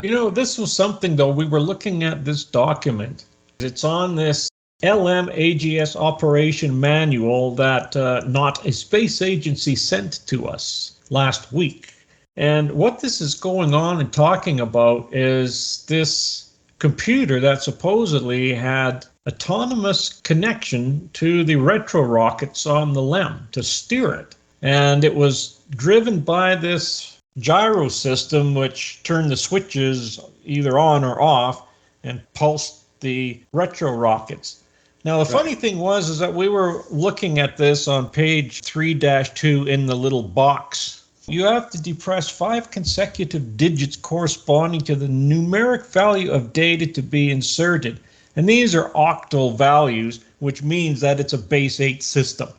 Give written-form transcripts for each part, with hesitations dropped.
This was something, though. We were looking at this document. It's on this LMAGS operation manual that Not a Space Agency sent to us last week. And what this is going on and talking about is this computer that supposedly had autonomous connection to the retro rockets on the LEM to steer it. And it was driven by this gyro system which turned the switches either on or off and pulsed the retro rockets. Now, the funny thing was that we were looking at this on page 3-2 in the little box. You have to depress 5 consecutive digits corresponding to the numeric value of data to be inserted. And these are octal values, which means that it's a base 8 system.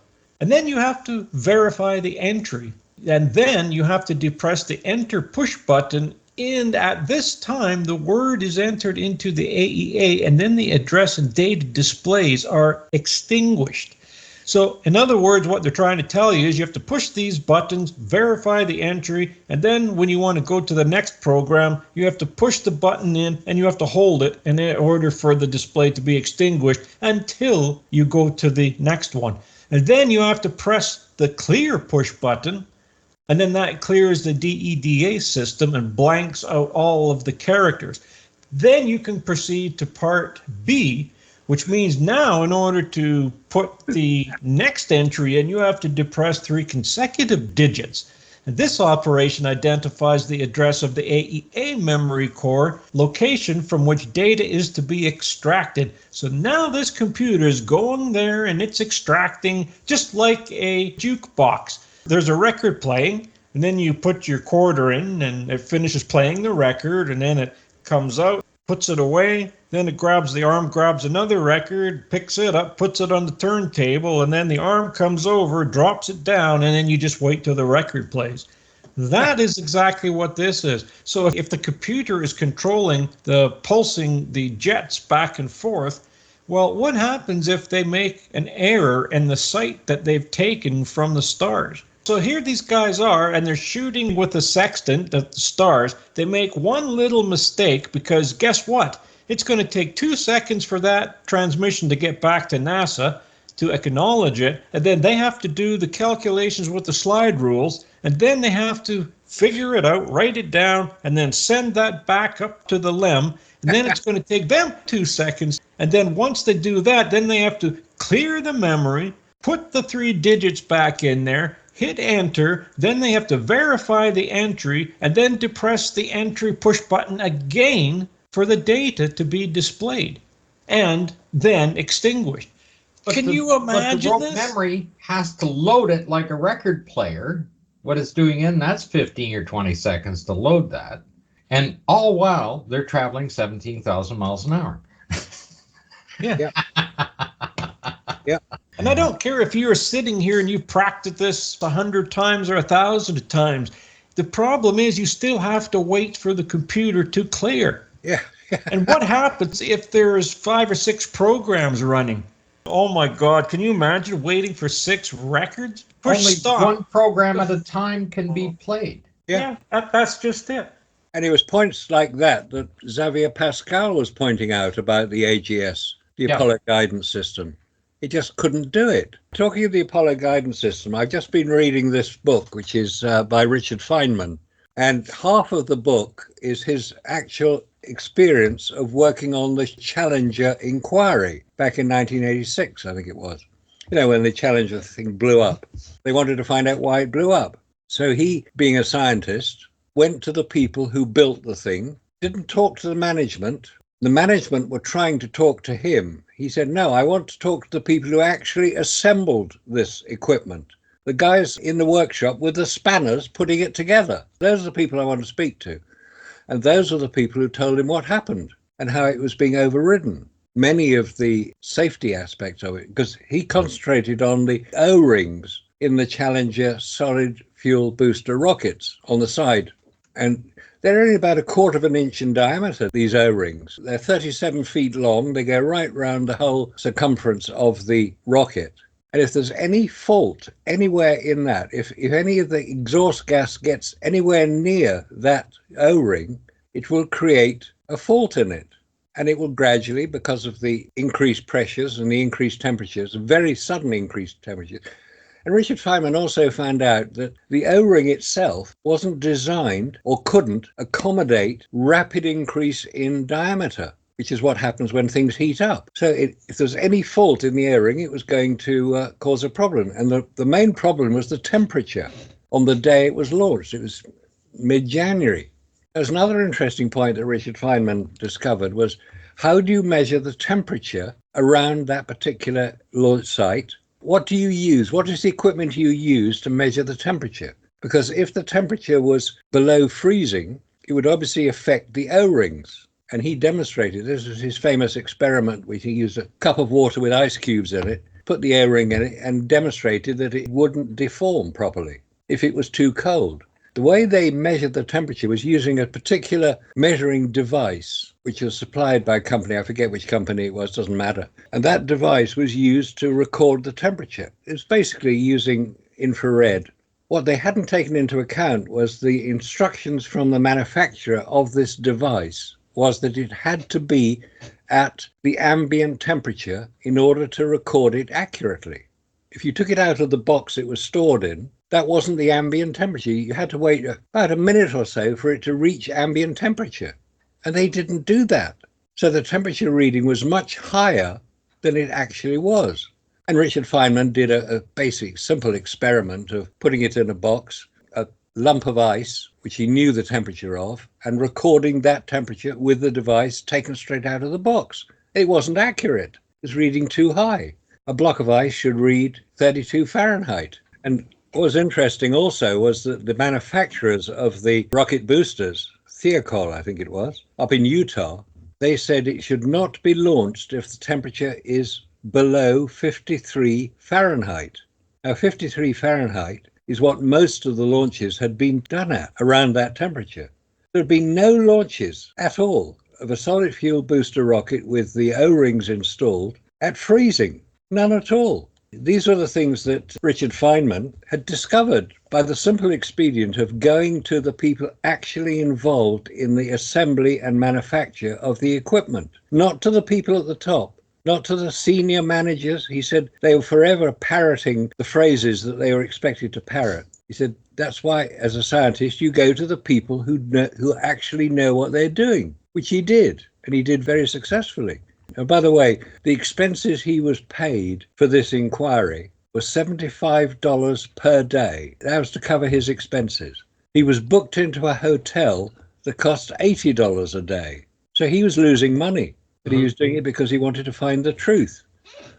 And then you have to verify the entry. And then you have to depress the enter push button. And at this time, the word is entered into the AEA, and then the address and data displays are extinguished. So, in other words, what they're trying to tell you is you have to push these buttons, verify the entry, and then when you want to go to the next program, you have to push the button in and you have to hold it in order for the display to be extinguished until you go to the next one. And then you have to press the clear push button, and then that clears the DEDA system and blanks out all of the characters. Then you can proceed to part B, which means now in order to put the next entry in, you have to depress 3 consecutive digits. And this operation identifies the address of the AEA memory core location from which data is to be extracted. So now this computer is going there and it's extracting just like a jukebox. There's a record playing, and then you put your quarter in and it finishes playing the record, and then it comes out, puts it away, then it grabs the arm, grabs another record, picks it up, puts it on the turntable, and then the arm comes over, drops it down, and then you just wait till the record plays. That is exactly what this is. So if the computer is controlling the pulsing the jets back and forth, well, what happens if they make an error in the sight that they've taken from the stars? So here these guys are, and they're shooting with a sextant at the stars. They make one little mistake because guess what? It's going to take 2 seconds for that transmission to get back to NASA to acknowledge it, and then they have to do the calculations with the slide rules, and then they have to figure it out, write it down, and then send that back up to the LEM, and then it's going to take them 2 seconds, and then once they do that, then they have to clear the memory, put the 3 digits back in there, hit enter, then they have to verify the entry, and then depress the entry push button again for the data to be displayed, and then extinguished. Can you imagine but the this? Memory has to load it like a record player. What it's doing in, that's 15 or 20 seconds to load that. And all while they're traveling 17,000 miles an hour. Yeah. Yeah. And I don't care if you're sitting here and you've practiced this 100 times or 1,000 times. The problem is you still have to wait for the computer to clear. Yeah. And what happens if there's 5 or 6 programs running? Oh my God, can you imagine waiting for 6 records? Only one program at a time can be played. Yeah, that's just it. And it was points like that that Xavier Pascal was pointing out about the AGS, the Apollo Guidance System. It just couldn't do it. Talking of the Apollo Guidance System, I've just been reading this book, which is by Richard Feynman. And half of the book is his actual experience of working on the Challenger inquiry back in 1986, I think it was. You know, when the Challenger thing blew up. They wanted to find out why it blew up. So he, being a scientist, went to the people who built the thing, didn't talk to the management. The management were trying to talk to him. He said, no, I want to talk to the people who actually assembled this equipment. The guys in the workshop with the spanners putting it together. Those are the people I want to speak to. And those are the people who told him what happened and how it was being overridden. Many of the safety aspects of it, because he concentrated on the O-rings in the Challenger solid fuel booster rockets on the side. And they're only about 1/4 inch in diameter, these O-rings. They're 37 feet long. They go right round the whole circumference of the rocket. And if there's any fault anywhere in that, if any of the exhaust gas gets anywhere near that O-ring, it will create a fault in it. And it will gradually, because of the increased pressures and the increased temperatures, very sudden increased temperatures. And Richard Feynman also found out that the O-ring itself wasn't designed or couldn't accommodate rapid increase in diameter, which is what happens when things heat up. So if there's any fault in the O-ring, it was going to cause a problem. And the main problem was the temperature on the day it was launched. It was mid-January. There's another interesting point that Richard Feynman discovered was, how do you measure the temperature around that particular launch site? What do you use? What is the equipment you use to measure the temperature? Because if the temperature was below freezing, it would obviously affect the O-rings. And he demonstrated, this was his famous experiment, where he used a cup of water with ice cubes in it, put the O-ring in it, and demonstrated that it wouldn't deform properly if it was too cold. The way they measured the temperature was using a particular measuring device, which was supplied by a company, I forget which company it was, doesn't matter. And that device was used to record the temperature. It was basically using infrared. What they hadn't taken into account was the instructions from the manufacturer of this device was that it had to be at the ambient temperature in order to record it accurately. If you took it out of the box it was stored in, that wasn't the ambient temperature. You had to wait about a minute or so for it to reach ambient temperature. And they didn't do that. So the temperature reading was much higher than it actually was. And Richard Feynman did a basic, simple experiment of putting it in a box, a lump of ice, which he knew the temperature of, and recording that temperature with the device taken straight out of the box. It wasn't accurate. It was reading too high. A block of ice should read 32 Fahrenheit. And what was interesting also was that the manufacturers of the rocket boosters, Thiokol, I think it was, up in Utah, they said it should not be launched if the temperature is below 53 Fahrenheit. Now, 53 Fahrenheit is what most of the launches had been done at, around that temperature. There had been no launches at all of a solid fuel booster rocket with the O-rings installed at freezing. None at all. These are the things that Richard Feynman had discovered by the simple expedient of going to the people actually involved in the assembly and manufacture of the equipment, not to the people at the top, not to the senior managers. He said they were forever parroting the phrases that they were expected to parrot. He said, that's why, as a scientist, you go to the people who actually know what they're doing, which he did, and he did very successfully. And by the way, the expenses he was paid for this inquiry were $75 per day. That was to cover his expenses. He was booked into a hotel that cost $80 a day. So he was losing money, but he was doing it because he wanted to find the truth.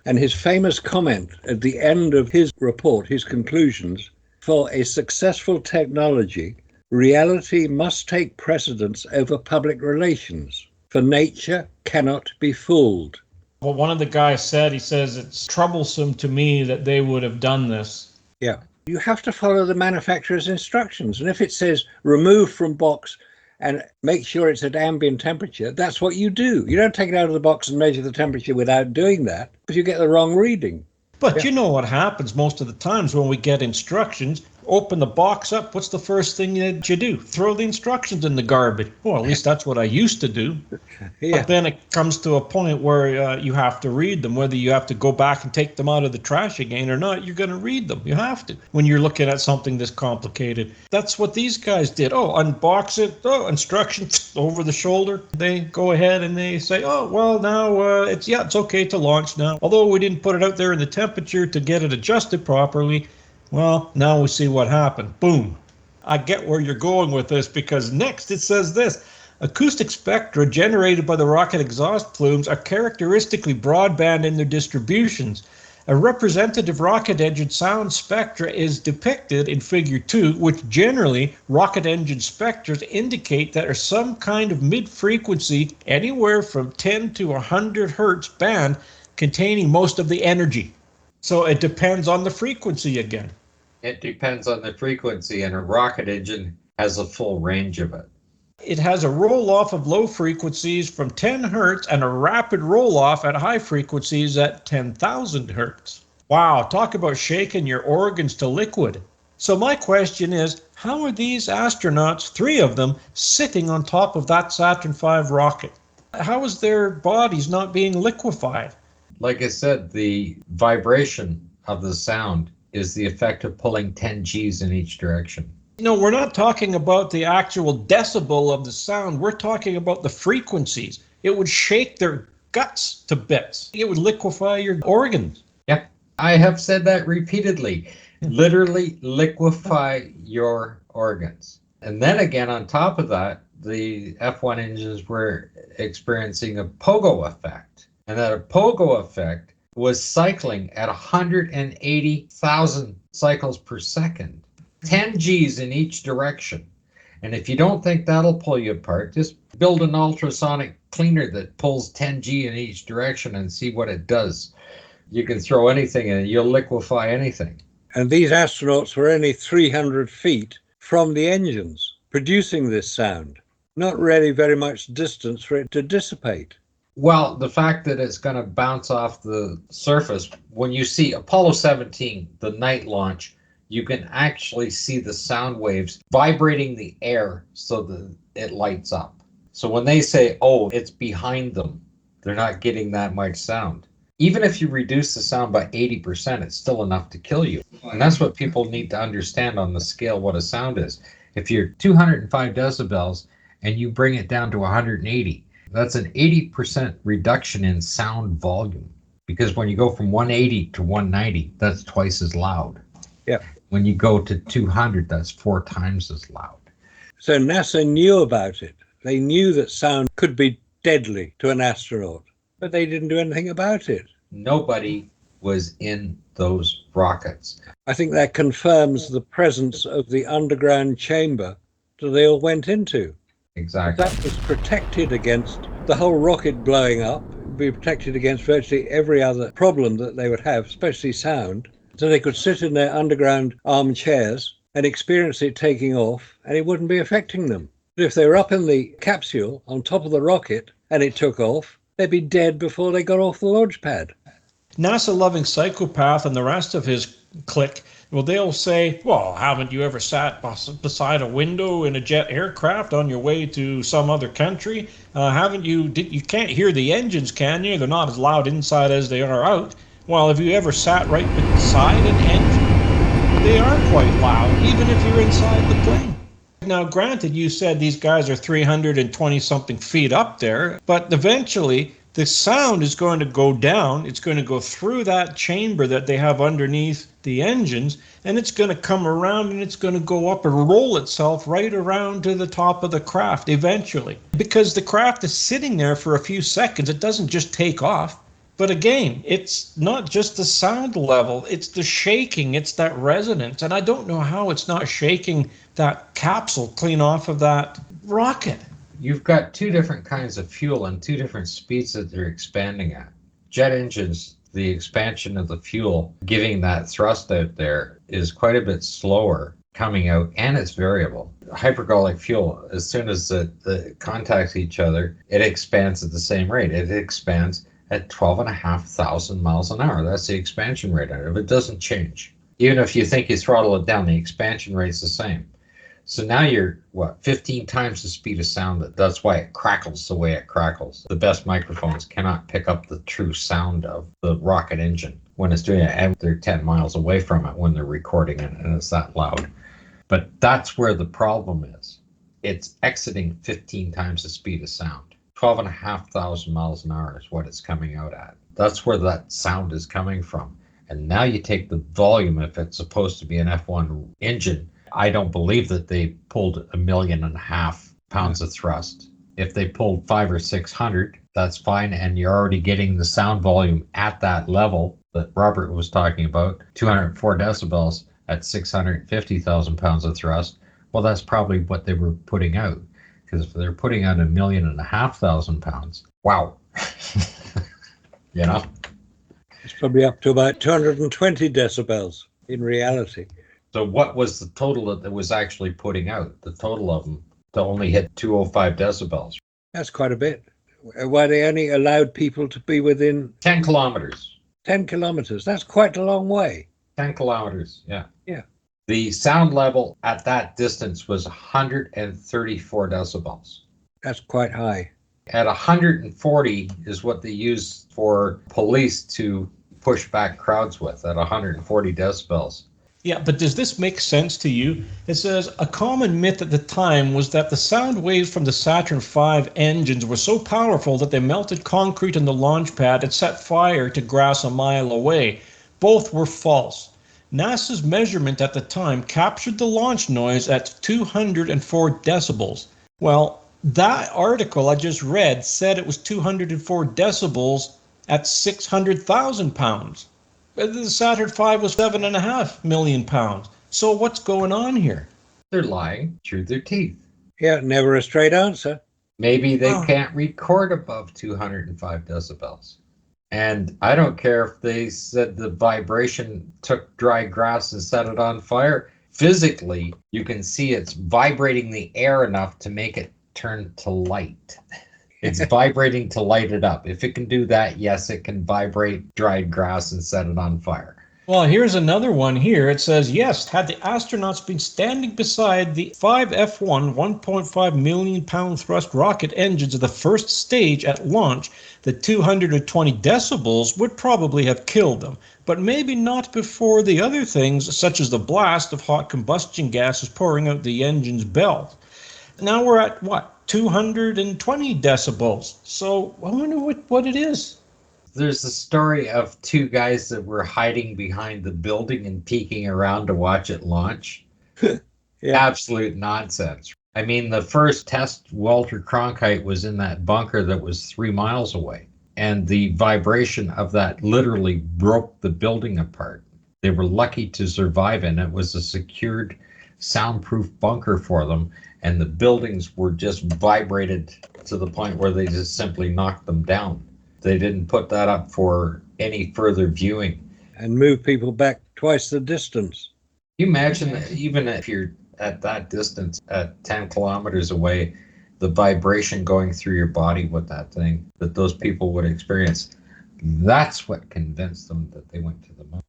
And his famous comment at the end of his report, his conclusions, for a successful technology, reality must take precedence over public relations. For nature cannot be fooled. Well, one of the guys said, he says, it's troublesome to me that they would have done this. Yeah. You have to follow the manufacturer's instructions. And if it says remove from box and make sure it's at ambient temperature, that's what you do. You don't take it out of the box and measure the temperature without doing that, because you get the wrong reading. But you know what happens most of the times when we get instructions, open the box up, what's the first thing that you do? Throw the instructions in the garbage. Well, at least that's what I used to do. Yeah. But then it comes to a point where you have to read them, whether you have to go back and take them out of the trash again or not, you're going to read them. You have to when you're looking at something this complicated. That's what these guys did. Oh, unbox it. Oh, instructions over the shoulder. They go ahead and they say, oh, well, now it's okay to launch now. Although we didn't put it out there in the temperature to get it adjusted properly. Well, now we see what happened. Boom. I get where you're going with this, because next it says this. Acoustic spectra generated by the rocket exhaust plumes are characteristically broadband in their distributions. A representative rocket engine sound spectra is depicted in Figure 2, which generally rocket engine spectra indicate that are some kind of mid-frequency anywhere from 10 to 100 hertz band containing most of the energy. So it depends on the frequency again. It depends on the frequency, and a rocket engine has a full range of it. It has a roll-off of low frequencies from 10 hertz and a rapid roll-off at high frequencies at 10,000 hertz. Wow, talk about shaking your organs to liquid. So my question is, how are these astronauts, 3 of them, sitting on top of that Saturn V rocket? How is their bodies not being liquefied? Like I said, the vibration of the sound is the effect of pulling 10 Gs in each direction. We're not talking about the actual decibel of the sound. We're talking about the frequencies. It would shake their guts to bits. It would liquefy your organs. Yep. I have said that repeatedly. Literally liquefy your organs. And then again, on top of that, the F1 engines were experiencing a pogo effect. And that pogo effect was cycling at 180,000 cycles per second. 10 Gs in each direction. And if you don't think that'll pull you apart, just build an ultrasonic cleaner that pulls 10 G in each direction and see what it does. You can throw anything in it, you'll liquefy anything. And these astronauts were only 300 feet from the engines, producing this sound. Not really very much distance for it to dissipate. Well, the fact that it's going to bounce off the surface, when you see Apollo 17, the night launch, you can actually see the sound waves vibrating the air so that it lights up. So when they say, oh, it's behind them, they're not getting that much sound. Even if you reduce the sound by 80%, it's still enough to kill you. And that's what people need to understand on the scale what a sound is. If you're 205 decibels and you bring it down to 180, that's an 80% reduction in sound volume. Because when you go from 180 to 190, that's twice as loud. Yeah. When you go to 200, that's 4 times as loud. So NASA knew about it. They knew that sound could be deadly to an astronaut, but they didn't do anything about it. Nobody was in those rockets. I think that confirms the presence of the underground chamber that they all went into. Exactly. That was protected against the whole rocket blowing up. It would be protected against virtually every other problem that they would have, especially sound. So they could sit in their underground armchairs and experience it taking off, and it wouldn't be affecting them. But if they were up in the capsule on top of the rocket and it took off, they'd be dead before they got off the launch pad. NASA-loving psychopath and the rest of his clique, well, they'll say, well, haven't you ever sat beside a window in a jet aircraft on your way to some other country? You can't hear the engines, can you? They're not as loud inside as they are out. Well, have you ever sat right beside an engine? They are quite loud, even if you're inside the plane. Now, granted, you said these guys are 320-something feet up there, but eventually the sound is going to go down. It's going to go through that chamber that they have underneath the engines, and it's going to come around and it's going to go up and roll itself right around to the top of the craft eventually. Because the craft is sitting there for a few seconds. It doesn't just take off. But again, it's not just the sound level, it's the shaking, it's that resonance. And I don't know how it's not shaking that capsule clean off of that rocket. You've got 2 different kinds of fuel and 2 different speeds that they're expanding at. Jet engines, the expansion of the fuel, giving that thrust out there is quite a bit slower coming out, and it's variable. Hypergolic fuel, as soon as it contacts each other, it expands at the same rate. It expands at 12,500 miles an hour. That's the expansion rate of it. It doesn't change. Even if you think you throttle it down, the expansion rate's the same. So now you're, 15 times the speed of sound. That's why it crackles the way it crackles. The best microphones cannot pick up the true sound of the rocket engine when it's doing it, and they're 10 miles away from it when they're recording it, and it's that loud. But that's where the problem is. It's exiting 15 times the speed of sound. 12,500 miles an hour is what it's coming out at. That's where that sound is coming from. And now you take the volume, if it's supposed to be an F1 engine, I don't believe that they pulled 1.5 million pounds of thrust. If they pulled 500 or 600, that's fine. And you're already getting the sound volume at that level that Robert was talking about, 204 decibels at 650,000 pounds of thrust. Well, that's probably what they were putting out. Because if they're putting out 1.5 million pounds, wow. You know? It's probably up to about 220 decibels in reality. So what was the total that it was actually putting out? The total of them to only hit 205 decibels. That's quite a bit. Why they only allowed people to be within 10 kilometers. 10 kilometers. That's quite a long way. 10 kilometers, yeah. Yeah. The sound level at that distance was 134 decibels. That's quite high. At 140 is what they use for police to push back crowds with, at 140 decibels. Yeah, but does this make sense to you? It says a common myth at the time was that the sound waves from the Saturn V engines were so powerful that they melted concrete on the launch pad and set fire to grass a mile away. Both were false. NASA's measurement at the time captured the launch noise at 204 decibels. Well, that article I just read said it was 204 decibels at 600,000 pounds. The Saturn V was 7.5 million pounds. So what's going on here? They're lying through their teeth. Yeah, never a straight answer. Maybe they can't record above 205 decibels. And I don't care if they said the vibration took dry grass and set it on fire. Physically, you can see it's vibrating the air enough to make it turn to light. It's vibrating to light it up. If it can do that, yes, it can vibrate dried grass and set it on fire. Well, here's another one here. It says, yes, had the astronauts been standing beside the 5F1 1.5 million pound thrust rocket engines of the first stage at launch, the 220 decibels would probably have killed them, but maybe not before the other things, such as the blast of hot combustion gases pouring out the engine's belt. Now we're at, what, 220 decibels. So I wonder what it is. There's a story of two guys that were hiding behind the building and peeking around to watch it launch. Yeah. Absolute nonsense. I mean, the first test, Walter Cronkite was in that bunker that was 3 miles away. And the vibration of that literally broke the building apart. They were lucky to survive, and it was a secured, soundproof bunker for them. And the buildings were just vibrated to the point where they just simply knocked them down. They didn't put that up for any further viewing. And move people back twice the distance. Can you imagine that even if you're at that distance, at 10 kilometers away, the vibration going through your body with that thing that those people would experience? That's what convinced them that they went to the moon.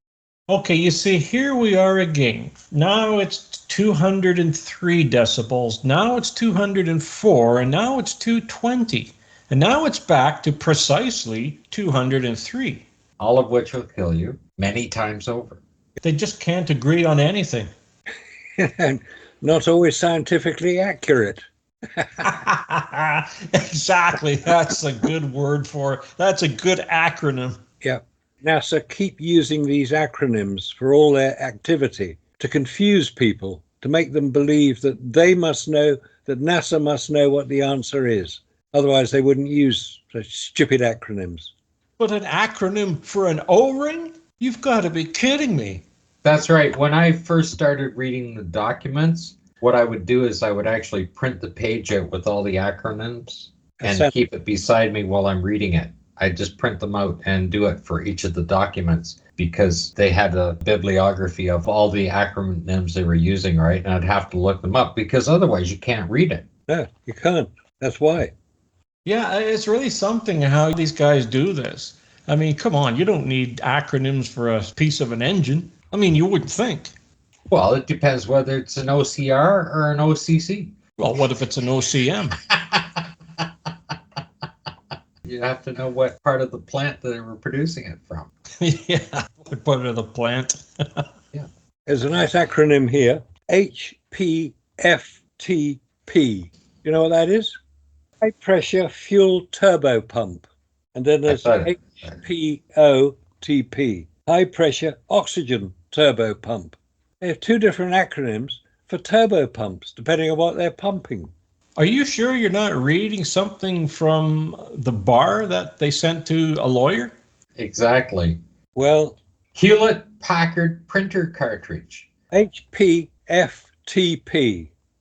Okay, you see, here we are again. Now it's 203 decibels. Now it's 204, and now it's 220. And now it's back to precisely 203. All of which will kill you many times over. They just can't agree on anything. And not always scientifically accurate. Exactly. That's a good word for it. That's a good acronym. Yeah. NASA keep using these acronyms for all their activity to confuse people, to make them believe that they must know, that NASA must know what the answer is. Otherwise, they wouldn't use such stupid acronyms. But an acronym for an O-ring? You've got to be kidding me. That's right. When I first started reading the documents, what I would do is I would actually print the page out with all the acronyms and keep it beside me while I'm reading it. I just print them out and do it for each of the documents because they had a bibliography of all the acronyms they were using, right? And I'd have to look them up because otherwise you can't read it. No, you can't. That's why. Yeah, it's really something how these guys do this. I mean, come on, you don't need acronyms for a piece of an engine. I mean, you would think. Well, it depends whether it's an OCR or an OCC. Well, what if it's an OCM? You have to know what part of the plant that they were producing it from. Yeah, what part of the plant? Yeah. There's a nice acronym here, HPFTP. You know what that is? High pressure fuel turbo pump. And then there's HPOTP, high pressure oxygen turbo pump. They have two different acronyms for turbo pumps, depending on what they're pumping. Are you sure you're not reading something from the bar that they sent to a lawyer? Exactly. Well, Hewlett-Packard printer cartridge. HPFTP,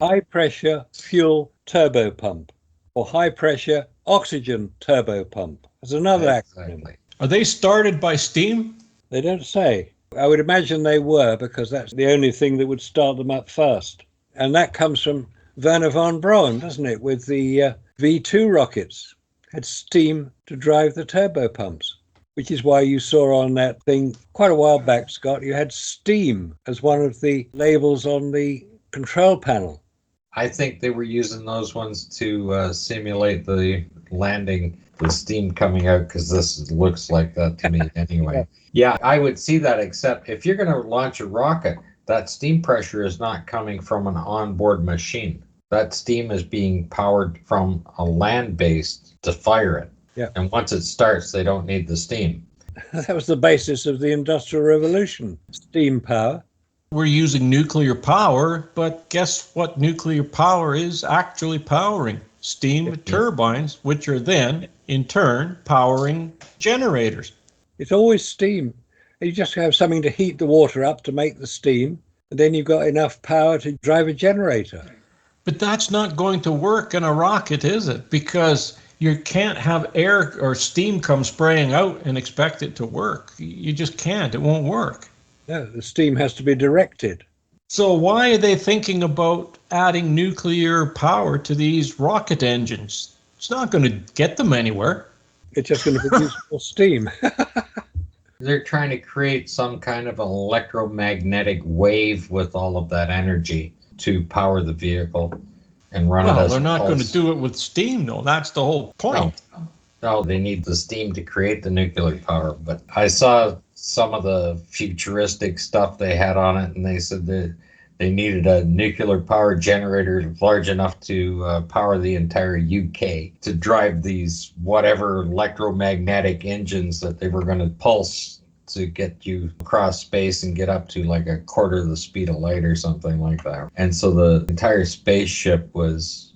high pressure fuel turbo pump, or high pressure oxygen turbo pump. There's another acronym. Are they started by steam? They don't say. I would imagine they were, because that's the only thing that would start them up first. And that comes from Werner von Braun, doesn't it, with the V2 rockets. Had steam to drive the turbo pumps. which is why you saw on that thing quite a while back, Scott, you had steam as one of the labels on the control panel. I think they were using those ones to simulate the landing, the steam coming out, because this looks like that to me anyway. Yeah, I would see that, except if you're going to launch a rocket, that steam pressure is not coming from an onboard machine. That steam is being powered from a land base to fire it. Yeah. And once it starts, they don't need the steam. That was the basis of the Industrial Revolution, steam power. We're using nuclear power, but guess what nuclear power is actually powering? Steam turbines, which are then, in turn, powering generators. It's always steam. You just have something to heat the water up to make the steam, and then you've got enough power to drive a generator. But that's not going to work in a rocket, is it? Because you can't have air or steam come spraying out and expect it to work. You just can't. It won't work. No, the steam has to be directed. So why are they thinking about adding nuclear power to these rocket engines? It's not going to get them anywhere. It's just going to produce more steam. They're trying to create some kind of electromagnetic wave with all of that energy to power the vehicle and run it as they're not pulse. going to do it with steam, though. That's the whole point. No, they need the steam to create the nuclear power. But I saw some of the futuristic stuff they had on it, and they said that they needed a nuclear power generator large enough to power the entire UK to drive these whatever electromagnetic engines that they were going to pulse to get you across space and get up to like a quarter of the speed of light or something like that. And so the entire spaceship was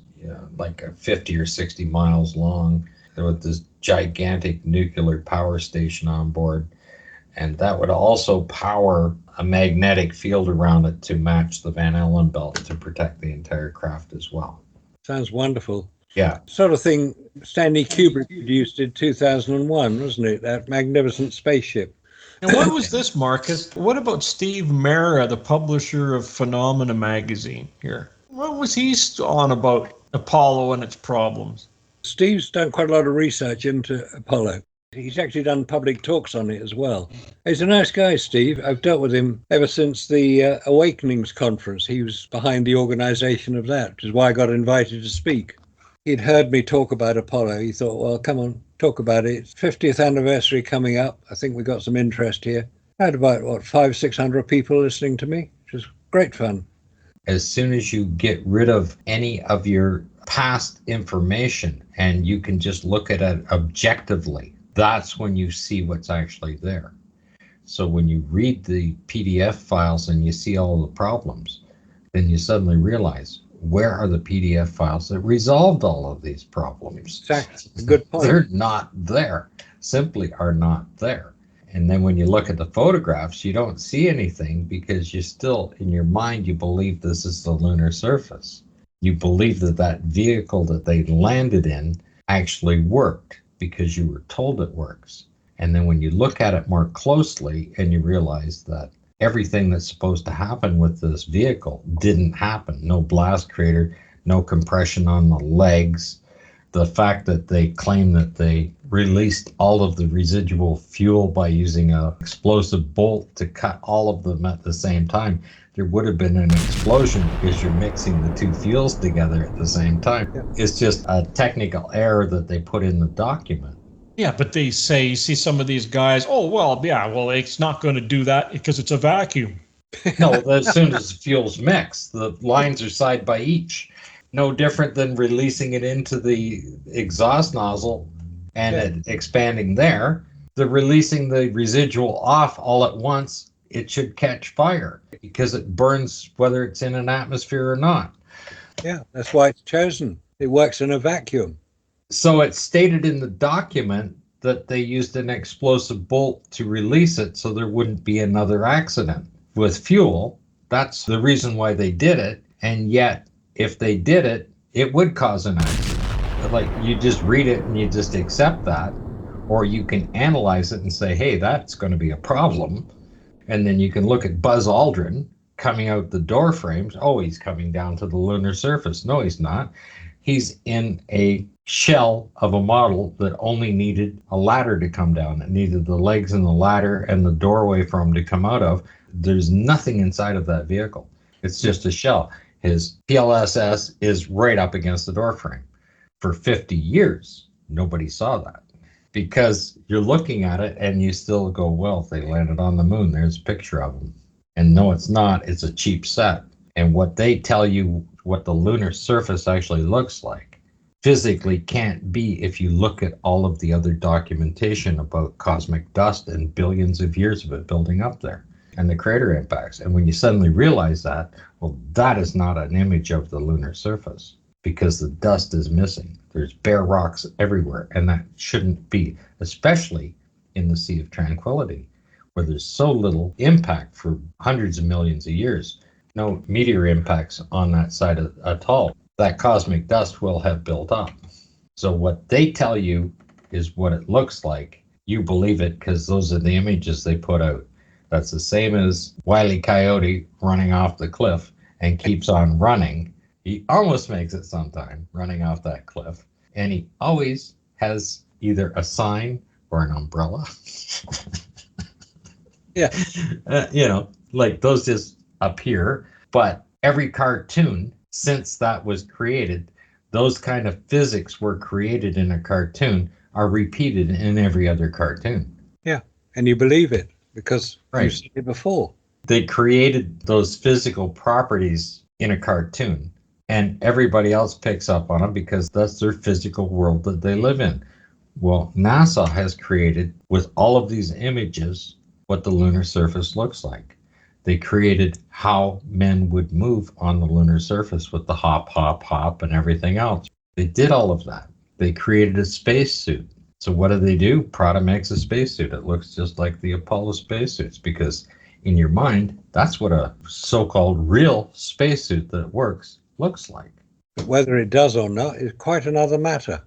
like 50 or 60 miles long with this gigantic nuclear power station on board. And that would also power a magnetic field around it to match the Van Allen belt to protect the entire craft as well. Sounds wonderful. Yeah. Sort of thing Stanley Kubrick produced in 2001, wasn't it? That magnificent spaceship. And what was this, Marcus? What about Steve Mera, the publisher of Phenomena magazine here? What was he on about Apollo and its problems? Steve's done quite a lot of research into Apollo. He's actually done public talks on it as well. He's a nice guy, Steve. I've dealt with him ever since the Awakenings conference. He was behind the organization of that, which is why I got invited to speak. He'd heard me talk about Apollo. He thought, well, come on, talk about it. It's 50th anniversary coming up. I think we got some interest here. I had about, 500-600 people listening to me, which was great fun. As soon as you get rid of any of your past information and you can just look at it objectively, that's when you see what's actually there. So when you read the PDF files and you see all the problems, then you suddenly realize, where are the PDF files that resolved all of these problems? Exactly. Good point. They're not there. Simply are not there. And then when you look at the photographs, you don't see anything because you still, in your mind, you believe this is the lunar surface. You believe that that vehicle that they landed in actually worked because you were told it works. And then when you look at it more closely and you realize that everything that's supposed to happen with this vehicle didn't happen. No blast crater, no compression on the legs. The fact that they claim that they released all of the residual fuel by using an explosive bolt to cut all of them at the same time. There would have been an explosion because you're mixing the two fuels together at the same time. Yeah. It's just a technical error that they put in the document. Yeah, but they say, you see some of these guys, it's not going to do that because it's a vacuum. No, as soon as the fuel's mixed, the lines are side by each. No different than releasing it into the exhaust nozzle and it expanding there. The releasing the residual off all at once, it should catch fire because it burns whether it's in an atmosphere or not. Yeah, that's why it's chosen. It works in a vacuum. So it's stated in the document that they used an explosive bolt to release it so there wouldn't be another accident. With fuel, that's the reason why they did it. And yet, if they did it, it would cause an accident. Like, you just read it and you just accept that. Or you can analyze it and say, hey, that's going to be a problem. And then you can look at Buzz Aldrin coming out the door frames. Oh, he's coming down to the lunar surface. No, he's not. He's in a shell of a model that only needed a ladder to come down. It needed the legs and the ladder and the doorway for him to come out of. There's nothing inside of that vehicle. It's just a shell. His PLSS is right up against the door frame. For 50 years, nobody saw that because you're looking at it and you still go, well, if they landed on the moon, there's a picture of them. And no, it's not. It's a cheap set. And what they tell you what the lunar surface actually looks like physically can't be if you look at all of the other documentation about cosmic dust and billions of years of it building up there and the crater impacts. And when you suddenly realize that, well, that is not an image of the lunar surface because the dust is missing. There's bare rocks everywhere, and that shouldn't be, especially in the Sea of Tranquility, where there's so little impact for hundreds of millions of years. No meteor impacts on that side at all. That cosmic dust will have built up. So what they tell you is what it looks like. You believe it because those are the images they put out. That's the same as Wile E. Coyote running off the cliff and keeps on running. He almost makes it sometime running off that cliff. And he always has either a sign or an umbrella. Yeah. Like those just appear. But every cartoon since that was created, those kind of physics were created in a cartoon are repeated in every other cartoon. Yeah. And you believe it because you've seen it before. They created those physical properties in a cartoon, and everybody else picks up on them because that's their physical world that they live in. Well, NASA has created, with all of these images, what the lunar surface looks like. They created how men would move on the lunar surface with the hop, hop, hop, and everything else. They did all of that. They created a spacesuit. So what do? Prada makes a spacesuit. It looks just like the Apollo spacesuits because in your mind, that's what a so-called real spacesuit that works looks like. But whether it does or not is quite another matter.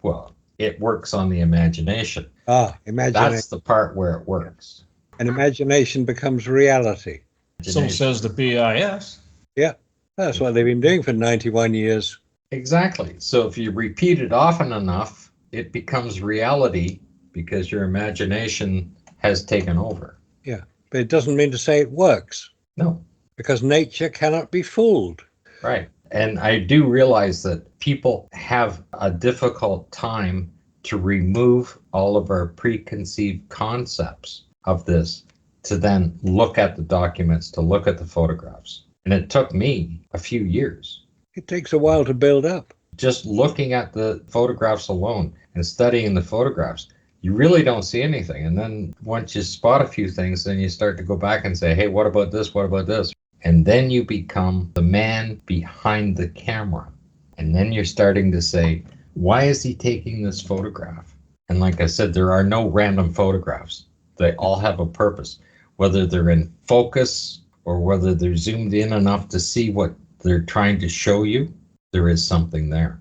Well, it works on the imagination. Imagination. That's the part where it works. And imagination becomes reality. So says the BIS. Yeah, that's what they've been doing for 91 years. Exactly. So if you repeat it often enough, it becomes reality because your imagination has taken over. Yeah, but it doesn't mean to say it works. No. Because nature cannot be fooled. Right. And I do realize that people have a difficult time to remove all of our preconceived concepts of this, to then look at the documents, to look at the photographs. And it took me a few years. It takes a while to build up. Just looking at the photographs alone and studying the photographs, you really don't see anything. And then once you spot a few things, then you start to go back and say, hey, what about this? What about this? And then you become the man behind the camera. And then you're starting to say, why is he taking this photograph? And like I said, there are no random photographs. They all have a purpose, whether they're in focus or whether they're zoomed in enough to see what they're trying to show you. There is something there.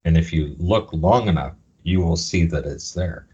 And if you look long enough, you will see that it's there.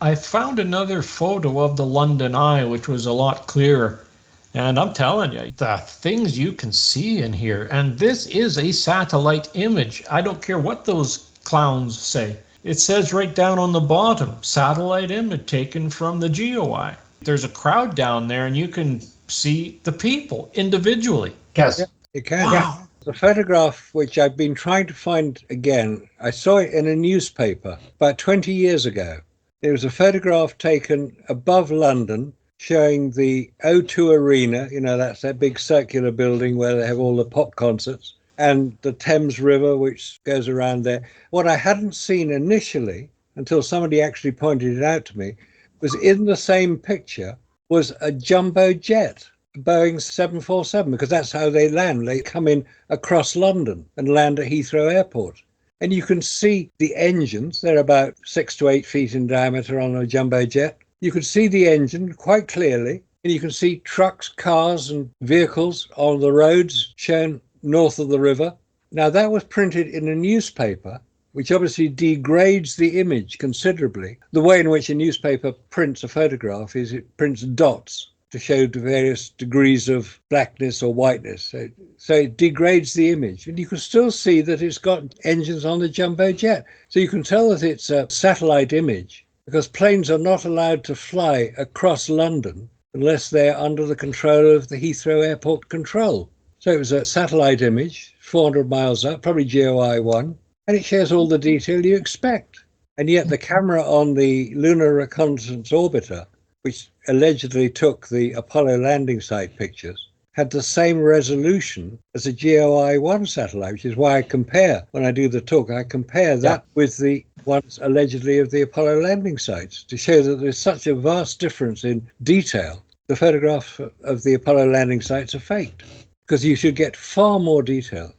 I found another photo of the London Eye, which was a lot clearer. And I'm telling you, the things you can see in here. And this is a satellite image. I don't care what those clowns say. It says right down on the bottom, satellite image taken from the Geo-Eye. There's a crowd down there and you can see the people individually. Yes. Yeah, you can. Wow. The photograph, which I've been trying to find again, I saw it in a newspaper about 20 years ago. There was a photograph taken above London showing the O2 Arena, that's that big circular building where they have all the pop concerts, and the Thames River, which goes around there. What I hadn't seen initially, until somebody actually pointed it out to me, was in the same picture was a jumbo jet, a Boeing 747, because that's how they land. They come in across London and land at Heathrow Airport. And you can see the engines. They're about 6 to 8 feet in diameter on a jumbo jet. You can see the engine quite clearly, and you can see trucks, cars, and vehicles on the roads shown north of the river. Now, that was printed in a newspaper, which obviously degrades the image considerably. The way in which a newspaper prints a photograph is it prints dots to show the various degrees of blackness or whiteness. So it degrades the image. And you can still see that it's got engines on the jumbo jet. So you can tell that it's a satellite image because planes are not allowed to fly across London unless they're under the control of the Heathrow Airport control. So it was a satellite image, 400 miles up, probably Geo-Eye 1, and it shares all the detail you expect. And yet the camera on the Lunar Reconnaissance Orbiter, which allegedly took the Apollo landing site pictures, had the same resolution as a Geo-Eye 1 satellite, which is why I compare, when I do the talk, I compare that with the ones allegedly of the Apollo landing sites to show that there's such a vast difference in detail. The photographs of the Apollo landing sites are faked because you should get far more detail.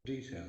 Detail.